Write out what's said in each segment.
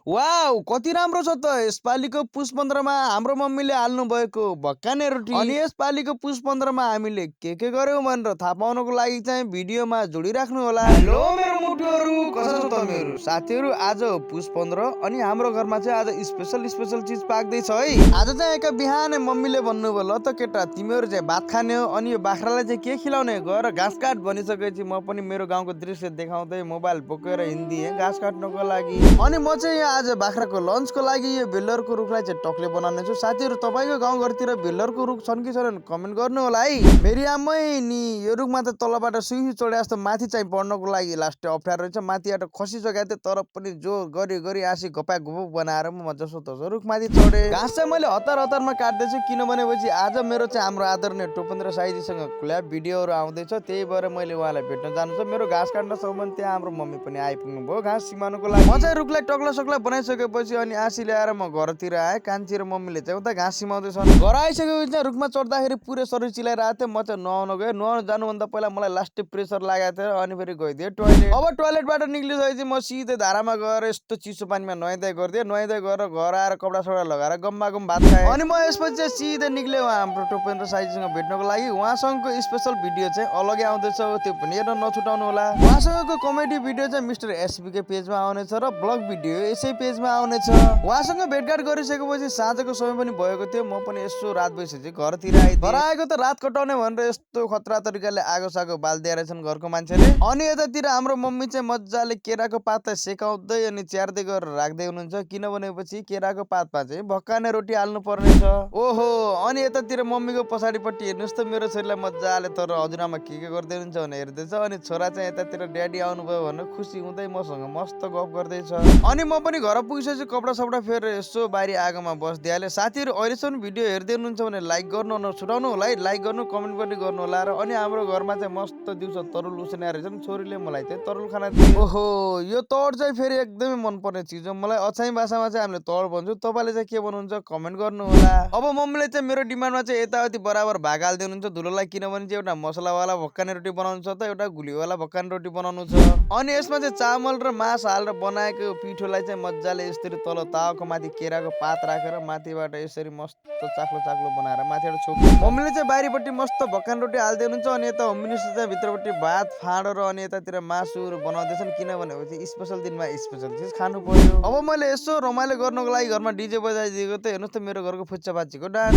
Wow कति राम्रो छ त यसपालिको पुस 15 मा हाम्रो मम्मीले हाल्नु भएको भक्काने रोटी। अनि यसपालिको पुस 15 मा हामीले के गर्यौं भनेर थाहा पाउनको लागि चाहिँ भिडियोमा जोडिराख्नु होला। हेलो मेरो मुटुहरु, कसो छ तपाईहरु? साथीहरु, आज पुस 15 अनि हाम्रो घरमा चाहिँ आज स्पेशल चीज पाक्दै छ है। आज चाहिँ एक बिहान मम्मीले भन्नुभयो, ल त केटा तिमीहरु चाहिँ भात खाने हो अनि यो बाख्रालाई चाहिँ के खिलाउने, गएर घाँस काट भनिसकेपछि म पनि मेरो गाउँको दृश्य देखाउँदै मोबाइल बोकेर हिँड्दिए घाँस काट्नको लागि। अनि म चाहिँ आज बाख्राको लन्चको लागि यो भेल्लरको रुखलाई चाहिँ टक्ले बनाउने छु। साथीहरु, तपाईको गाउँघरतिर भेल्लरको रुख छन् कि छैनन् कमेन्ट गर्नु होला है। मेरी आम्मै नि यो रुखमा त तलबाट सुई चढे जस्तो माथि चाहिँ बढ्नको लागि लास्टै अप्ठ्यारो रहेछ। माथिबाट खसिसकेको थिएँ तर पनि जोर गरी आसी घपा घुप बनाएर म जसो तसो रुखमाथि चढे। घाँस चाहिँ मैले हतारमा काट्दैछु किनभनेपछि आज मेरो चाहिँ हाम्रो आदरणीय टोपेन्द्र साइजीसँग कोल्याब भिडियोहरू आउँदैछ। त्यही भएर मैले उहाँलाई भेट्न जानु छ। मेरो घाँस काट्न सम्म त्यहाँ हाम्रो मम्मी पनि आइपुग्नु भयो घाँस सिमाउनको लागि। म चाहिँ रुखलाई टक्ला सक्ला बनाइसकेपछि अनि आसी ल्याएर म घरतिर आएँ। कान्छी र मम्मीले चाहिँ उता घाँस सिमाउँदैछन्। घर आइसकेपछि चाहिँ रुखमा चढ्दाखेरि पुरै शरीर चिलाइरहेको थियो। म चाहिँ नुहाउन गएँ। नुहाउन जानुभन्दा पहिला मलाई लास्टै प्रेसर लागेको थियो अनि फेरि गइदिएँ टोइलेट। अब टोइलेटबाट निक्लिसकेपछि म सिधै धारामा गएर यस्तो चिसो पानीमा नुहाइँदै गरिदिएँ। नुहाइँदै गएर घर आएर कपडा सपडा लगाएर गम्मा भात खाएँ। अनि म यसपछि चाहिँ सिधै निक्लेँ हाम्रो टोपेन्द्र साइजीसँग भेट्नको लागि। उहाँसँगको स्पेशल भिडियो चाहिँ अलगै आउँदैछ, त्यो पनि हेर्न नछुटाउनु होला। उहाँसँगको कमेडी भिडियो चाहिँ मिस्टर एसबी के पेजमा आउनेछ र ब्लग भिडियो यसै पेजमा आउनेछ। उहाँसँग भेटघाट गरिसकेपछि साँझको समय पनि भएको थियो। म पनि यसो रात भइसकेपछि घरतिर आइदिएँ। घर आएको त रात कटाउने भनेर यस्तो खतरा तरिकाले आगो सागो बाल्दिया रहेछन् घरको मान्छेले। अनि यतातिर हाम्रो मम्मी चाहिँ मजाले केराको पातलाई सेकाउँदै अनि च्यार्दै गरेर राख्दै हुनुहुन्छ किनभनेपछि केराको पातमा चाहिँ भक्काने रोटी हाल्नु पर्ने छ। ओहो, अनि यतातिर मम्मीको पछाडिपट्टि हेर्नुहोस् त मेरो छोरीलाई मजाले तर हजुरआमा के गर्दै हुनुहुन्छ भने हेर्दैछ। अनि छोरा चाहिँ यतातिर ड्याडी आउनुभयो भनेर खुसी हुँदै मसँग मस्त गफ गर्दैछ। अनि म पनि घर पुगिसकेपछि कपडा सपडा फेरेर यसो बाहिरी आगोमा बस्दिहालेँ। साथीहरु, अहिलेसम्म भिडियो हेर्दै हुनुहुन्छ भने लाइक गर्नु नछुटाउनु होला है। लाइक गर्नु, कमेन्ट पनि गर्नु होला। र अनि हाम्रो घरमा चाहिँ मस्त दिउँसो तरुल उसिना रहेछन्। छोरीले मलाई चाहिँ तरुल खाना दिए। ओहो, यो तरुल चाहिँ फेरि एकदमै मनपर्ने चिज हो मलाई। अछामी भाषामा चाहिँ हामीले तरुल भन्छौँ। तपाईले चाहिँ के भन्नुहुन्छ कमेन्ट गर्नु होला। अब मम्मीले चाहिँ मेरो डिमान्डमा चाहिँ यताउति बराबर भाग हाल्दै हुनुहुन्छ धुलोलाई किनभने चाहिँ एउटा मसलावाला भक्काने रोटी बनाउनु छ त एउटा गुलियोवाला भक्काने रोटी बनाउनु छ। अनि यसमा चाहिँ चामल र मास हालेर बनाएको पिठोलाई चाहिँ मजाले यसरी तल तावको माथि केराको पात राखेर माथिबाट यसरी मस्त चाक्लो बनाएर माथिबाट छोप्नु। मम्मीले चाहिँ बाहिरपट्टि मस्त भक्काने रोटी हाल्दै हुनुहुन्छ अनि यता होम मिनिस्टर चाहिँ भित्रपट्टि भात फाँडो र अनि यतातिर मासुहरू बनाउँदैछन् किनभनेपछि स्पेशल दिनमा स्पेशल चिज खानु पर्यो। अब मैले यसो रमाइलो गर्नको लागि घरमा डिजे बजाइदिएको त हेर्नुहोस् त मेरो घरको फुच्चा बाजीको डान्स।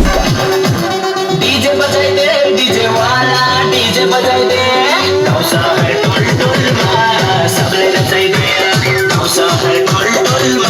डीजे बजाइ दे, डीजे वाला डीजे बजाइ दे, गाउँसा है टोल टोलमा सबले नचाइ दे, गाउँसा है टोल टोलमा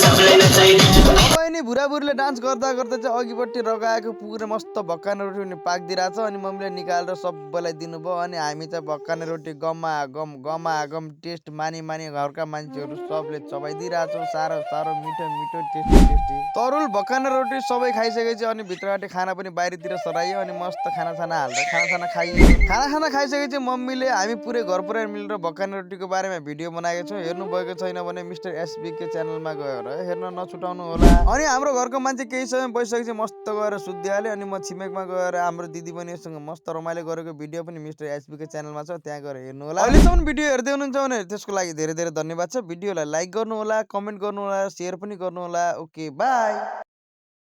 सबले नचाइ दे। बुढाबुढीले डान्स गर्दा चाहिँ अघिपट्टि रगाएको पुरै मस्त भक्काने रोटी पनि पाकिदिरहेछ अनि मम्मीले निकालेर सबैलाई दिनुभयो। अनि हामी चाहिँ भक्काने रोटी गमा टेस्ट मानी घरका मान्छेहरू सबले चबाइदिइरहेछौँ। साह्रो मिठो टेस्टी तरुल भक्काने रोटी सबै खाइसकेपछि अनि भित्रबाट खाना पनि बाहिरतिर सराइयो अनि मस्त खाना हालेर खाना खाइयो। खाना खाइसकेपछि मम्मीले हामी पुरै घर पुरै मिलेर भक्काने रोटीको बारेमा भिडियो बनाएको छौँ। हेर्नु भएको छैन भने मिस्टर एसबी के च्यानलमा गएर हेर्न नछुटाउनु होला। अनि हाम्रो घरको मान्छे केही समय बसिसकेपछि मस्त गएर सुत्दिहाल्यो अनि म छिमेकमा गएर हाम्रो दिदी बहिनीसँग मस्त रमाइलो गरेको भिडियो पनि मिस्टर एसबी के च्यानलमा छ, त्यहाँ गएर हेर्नु होला। अहिलेसम्म भिडियो हेर्दै हुनुहुन्छ भने त्यसको लागि धेरै धन्यवाद छ। भिडियोलाई लाइक गर्नु होला, कमेन्ट गर्नु होला, शेयर पनि गर्नु होला। Okay by.